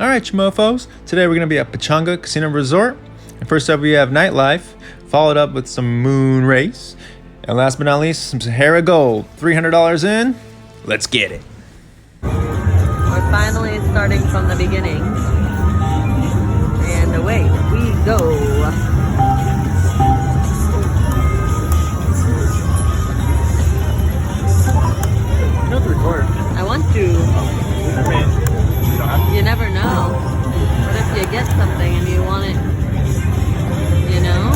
Alright, you mofos. Today we're going to be at Pechanga Casino Resort. And first up we have nightlife, followed up with some moon race. And last but not least, some Sahara Gold. $300 in. Let's get it. We're finally starting from the beginning. And away we go. You don't have to record. I want to. I mean, you don't have to. You never know. What if you get something and you want it, you know?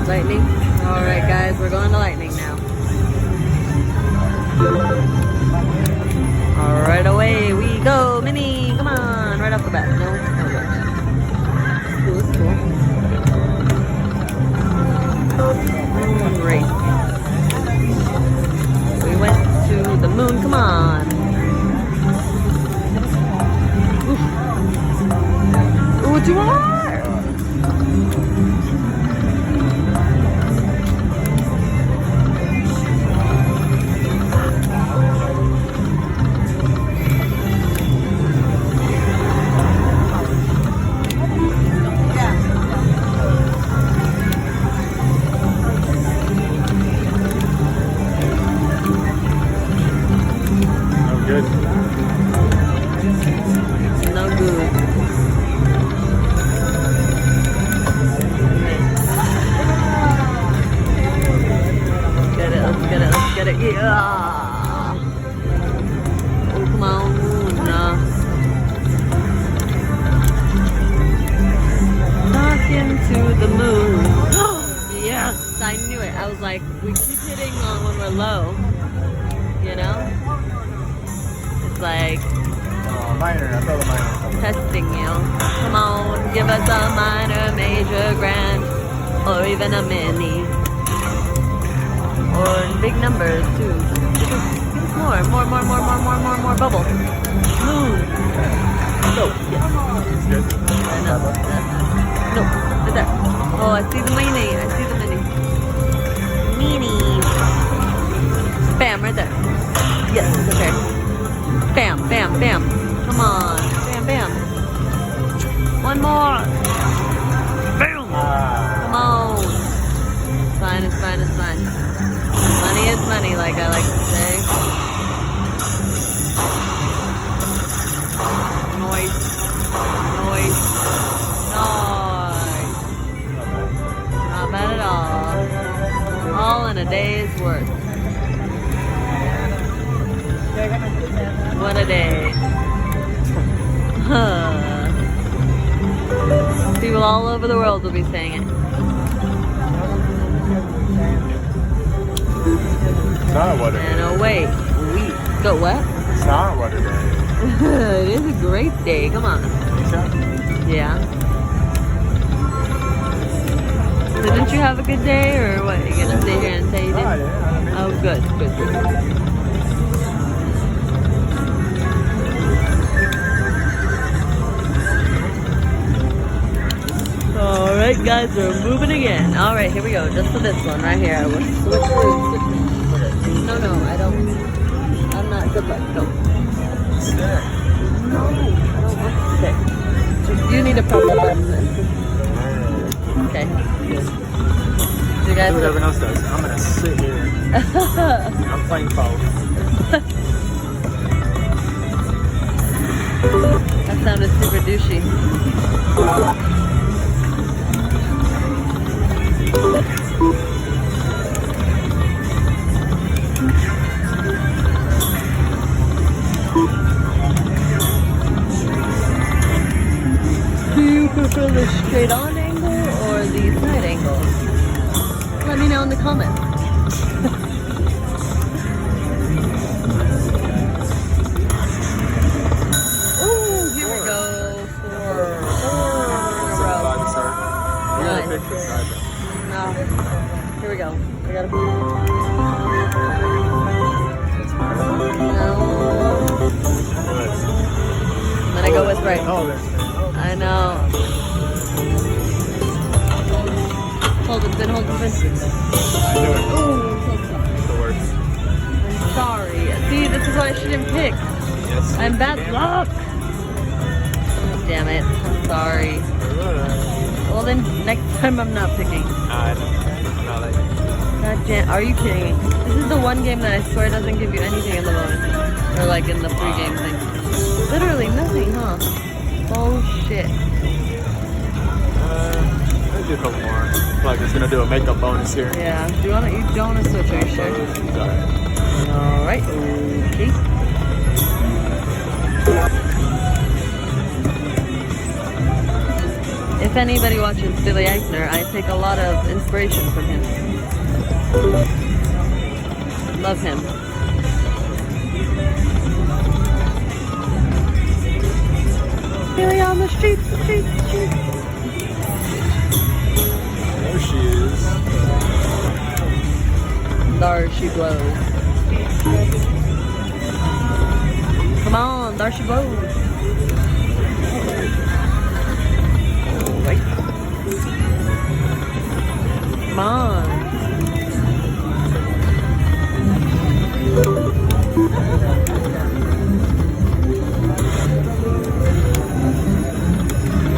Lightning? Alright guys, we're going to lightning now. Alright, away we go. Minnie, come on. Right off the bat. No, cool, cool. Great. We went to the moon, come on. Ooh, what do you want? Good. No good. Let's get it. Yeah. Oh, come on. Talking to the moon. Yes, I knew it. I was like, we keep hitting on when we're low. You know? Like Minor, I thought the minor. Testing you. Come on, give us a minor, major, grand, or even a mini. Or big numbers too. Give us more bubble. Moon. Go. Yes. Good. I know. No, right there. Oh, I see the mini. Mini. Bam, right there. Yes, okay. Bam, bam, bam. Come on. Bam, bam. One more. Bam. Come on. It's fine. Money is money, like I like to say. Noise. and a day's work. What a day. People all over the world will be saying it. It's not what it And is. wait, go what? It's not what it is. It is a great day. Come on. Yeah. So didn't you have a good day, or what? You gonna stay here and say you did? Oh, good. All right, guys, we're moving again. All right, here we go. Just for this one right here, I will switch. No, I don't. I'm not. Good luck. No. No, I don't want to stick. You need to press the button then. Okay. You guys. Do what everyone else does. I'm gonna sit here. I'm playing phone. That sounded super douchey. Do you prefer the straight on angle or the side angle? Let me know in the comments. Ooh, here we go for 4 in a row. Nice. Here we go. I gotta. No. I'm gonna go with right. I know. Hold it, hold it. I knew it. It's the worst. I'm sorry. See, this is what I shouldn't pick. Yes. I'm bad luck. Oh, damn it. I'm sorry. Well then, next time I'm not picking. I know. I'm not like God damn, are you kidding me? This is the one game that I swear doesn't give you anything in the bonus. Or like in the free game thing. Literally nothing, huh? Bullshit. I'll do a couple more. Like it's gonna do a makeup bonus here. Yeah. You don't wanna switch, are you sure? Alright. Okay. If anybody watches Billy Eichner, I take a lot of inspiration from him. Love him. Billy on the streets. There she is. There she blows. Come on, there she blows. Right. Come on.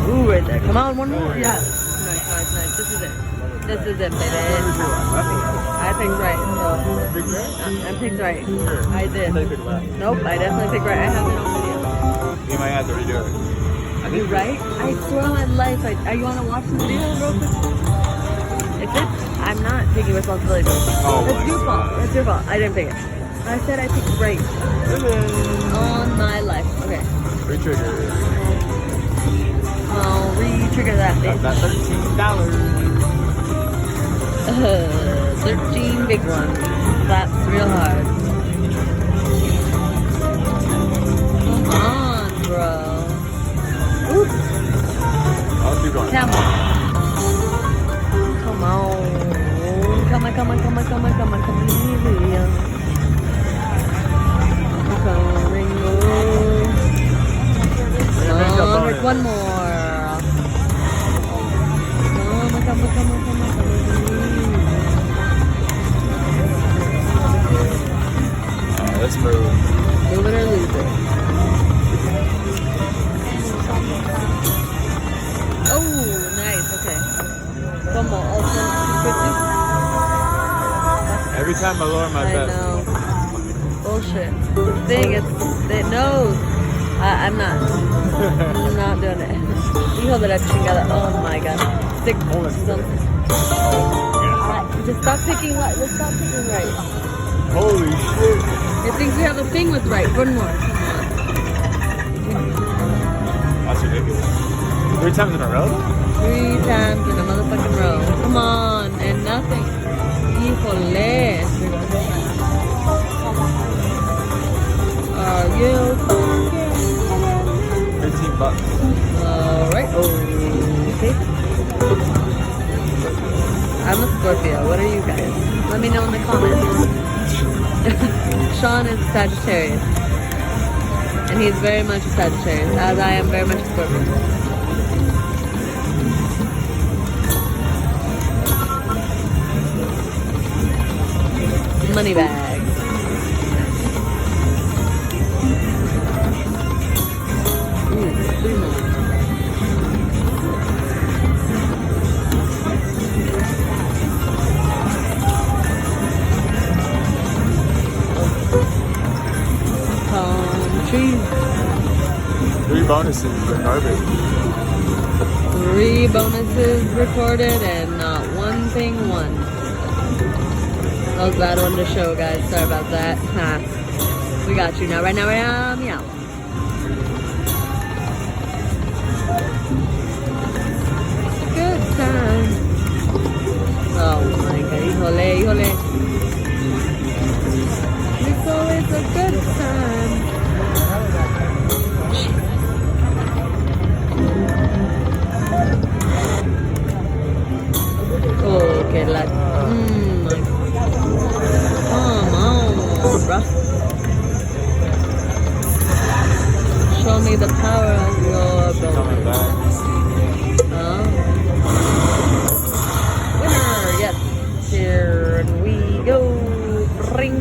Ooh, right there. Come on, one more. Yeah. Nice. This is it, baby. I picked right. So I picked right. I did. Nope, I definitely picked right. I have it on video. You might have to redo it. You right? I swear on my life. You want to watch the video real quick? If I'm not taking responsibility. Oh, It's your fault. It's your fault. I didn't pick it. I said I picked right on my life. Okay. Re-trigger. I'll re-trigger that bitch. That $13. 13 big ones. Slaps real hard. Come on, bro. Ooh. I'll keep going. Come on. Come on. There's one more. Come on. Let's move. Move it or lose it. Oh, nice. Okay. One more. Also, Every time I lower my I best. know. Bullshit. Thing, it knows. I'm not. I'm not doing it. Hijo de la chingada. Oh my god. Stick. Hold it. Something. Just stop picking right. Just stop picking right. Holy shit. It thinks we have a thing with right. One more. That's ridiculous. 3 times in a row? 3 times in a motherfucking row. Come on. And nothing. Híjole. Are you $15. Alright. Okay. I'm a Scorpio. What are you guys? Let me know in the comments. Sean is a Sagittarius. And he's very much a Sagittarius, as I am very much a Scorpio. Money bag. Ooh, 3 more. Palm trees. 3 bonuses for garbage. 3 bonuses recorded and not one thing won. That was a bad one to show, guys. Sorry about that. We got you now. Right now, meow. Good time. Oh my god. Híjole. It's always a good time. Okay, like, come on, bruh. Show me the power of your Coming back. Winner, yes. Here we go. Ring.